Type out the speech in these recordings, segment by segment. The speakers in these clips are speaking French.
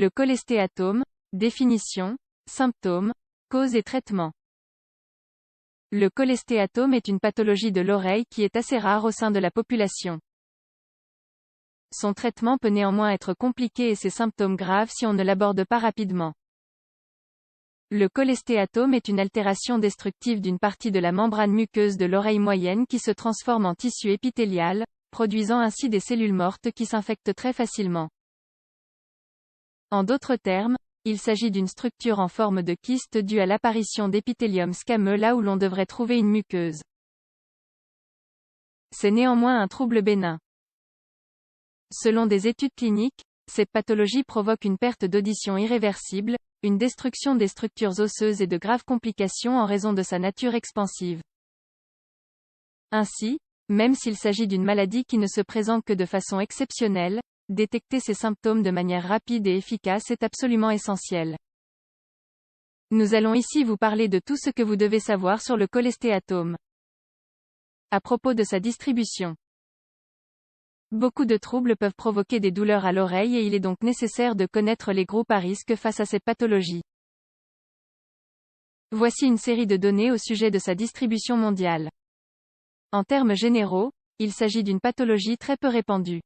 Le cholestéatome, définition, symptômes, cause et traitement. Le cholestéatome est une pathologie de l'oreille qui est assez rare au sein de la population. Son traitement peut néanmoins être compliqué et ses symptômes graves si on ne l'aborde pas rapidement. Le cholestéatome est une altération destructive d'une partie de la membrane muqueuse de l'oreille moyenne qui se transforme en tissu épithélial, produisant ainsi des cellules mortes qui s'infectent très facilement. En d'autres termes, il s'agit d'une structure en forme de kyste due à l'apparition d'épithélium squameux là où l'on devrait trouver une muqueuse. C'est néanmoins un trouble bénin. Selon des études cliniques, cette pathologie provoque une perte d'audition irréversible, une destruction des structures osseuses et de graves complications en raison de sa nature expansive. Ainsi, même s'il s'agit d'une maladie qui ne se présente que de façon exceptionnelle, détecter ces symptômes de manière rapide et efficace est absolument essentiel. Nous allons ici vous parler de tout ce que vous devez savoir sur le cholestéatome. À propos de sa distribution. Beaucoup de troubles peuvent provoquer des douleurs à l'oreille et il est donc nécessaire de connaître les groupes à risque face à cette pathologie. Voici une série de données au sujet de sa distribution mondiale. En termes généraux, il s'agit d'une pathologie très peu répandue.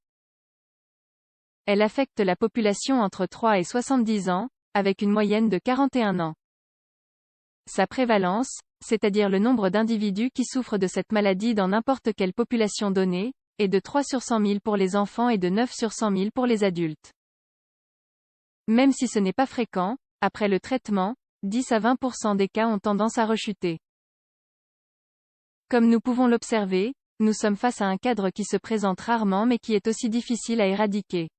Elle affecte la population entre 3 et 70 ans, avec une moyenne de 41 ans. Sa prévalence, c'est-à-dire le nombre d'individus qui souffrent de cette maladie dans n'importe quelle population donnée, est de 3 sur 100 000 pour les enfants et de 9 sur 100 000 pour les adultes. Même si ce n'est pas fréquent, après le traitement, 10 à 20% des cas ont tendance à rechuter. Comme nous pouvons l'observer, nous sommes face à un cadre qui se présente rarement mais qui est aussi difficile à éradiquer.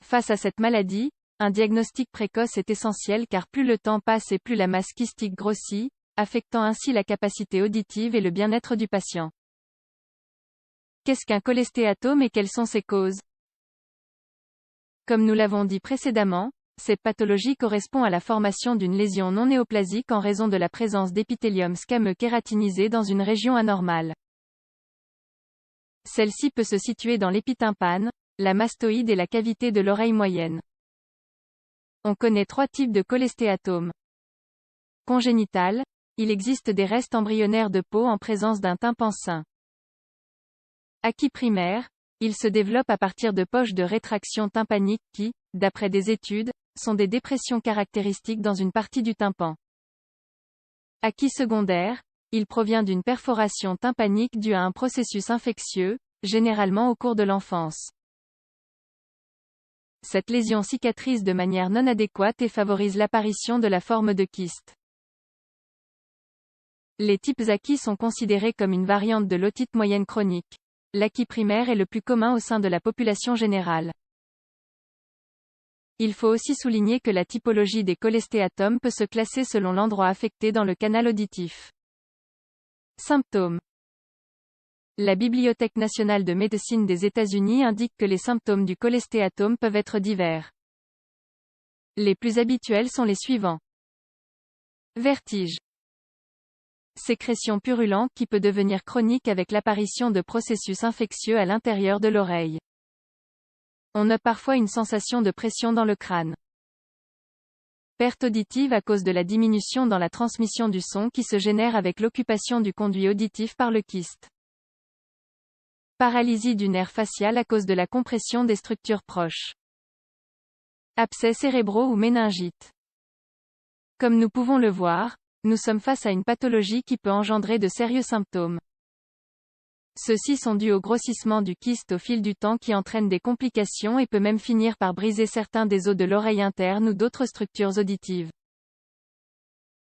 Face à cette maladie, un diagnostic précoce est essentiel car plus le temps passe et plus la masse kystique grossit, affectant ainsi la capacité auditive et le bien-être du patient. Qu'est-ce qu'un cholestéatome et quelles sont ses causes? Comme nous l'avons dit précédemment, cette pathologie correspond à la formation d'une lésion non néoplasique en raison de la présence d'épithélium squameux kératinisé dans une région anormale. Celle-ci peut se situer dans l'épitympane, la mastoïde et la cavité de l'oreille moyenne. On connaît 3 types de cholestéatome. Congénital, il existe des restes embryonnaires de peau en présence d'un tympan sain. Acquis primaire, il se développe à partir de poches de rétraction tympanique qui, d'après des études, sont des dépressions caractéristiques dans une partie du tympan. Acquis secondaire, il provient d'une perforation tympanique due à un processus infectieux, généralement au cours de l'enfance. Cette lésion cicatrise de manière non adéquate et favorise l'apparition de la forme de kyste. Les types acquis sont considérés comme une variante de l'otite moyenne chronique. L'acquis primaire est le plus commun au sein de la population générale. Il faut aussi souligner que la typologie des cholestéatomes peut se classer selon l'endroit affecté dans le canal auditif. Symptômes. La Bibliothèque nationale de médecine des États-Unis indique que les symptômes du cholestéatome peuvent être divers. Les plus habituels sont les suivants. Vertige. Sécrétion purulente qui peut devenir chronique avec l'apparition de processus infectieux à l'intérieur de l'oreille. On a parfois une sensation de pression dans le crâne. Perte auditive à cause de la diminution dans la transmission du son qui se génère avec l'occupation du conduit auditif par le kyste. Paralysie du nerf facial à cause de la compression des structures proches. Abcès cérébraux ou méningite. Comme nous pouvons le voir, nous sommes face à une pathologie qui peut engendrer de sérieux symptômes. Ceux-ci sont dus au grossissement du kyste au fil du temps qui entraîne des complications et peut même finir par briser certains des os de l'oreille interne ou d'autres structures auditives.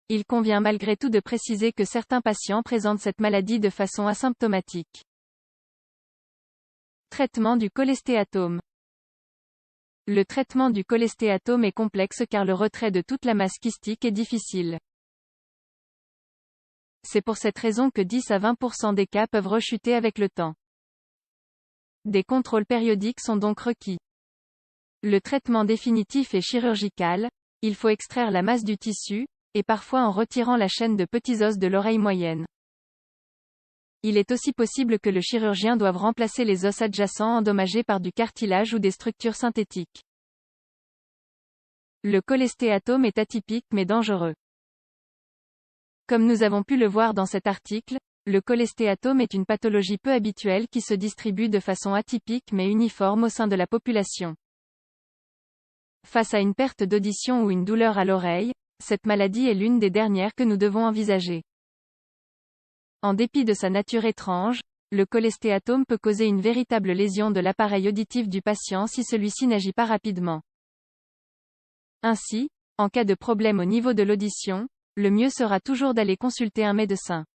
Il convient malgré tout de préciser que certains patients présentent cette maladie de façon asymptomatique. Traitement du cholestéatome. Le traitement du cholestéatome est complexe car le retrait de toute la masse kystique est difficile. C'est pour cette raison que 10 à 20% des cas peuvent rechuter avec le temps. Des contrôles périodiques sont donc requis. Le traitement définitif est chirurgical, il faut extraire la masse du tissu, et parfois en retirant la chaîne de petits os de l'oreille moyenne. Il est aussi possible que le chirurgien doive remplacer les os adjacents endommagés par du cartilage ou des structures synthétiques. Le cholestéatome est atypique mais dangereux. Comme nous avons pu le voir dans cet article, le cholestéatome est une pathologie peu habituelle qui se distribue de façon atypique mais uniforme au sein de la population. Face à une perte d'audition ou une douleur à l'oreille, cette maladie est l'une des dernières que nous devons envisager. En dépit de sa nature étrange, le cholestéatome peut causer une véritable lésion de l'appareil auditif du patient si celui-ci n'agit pas rapidement. Ainsi, en cas de problème au niveau de l'audition, le mieux sera toujours d'aller consulter un médecin.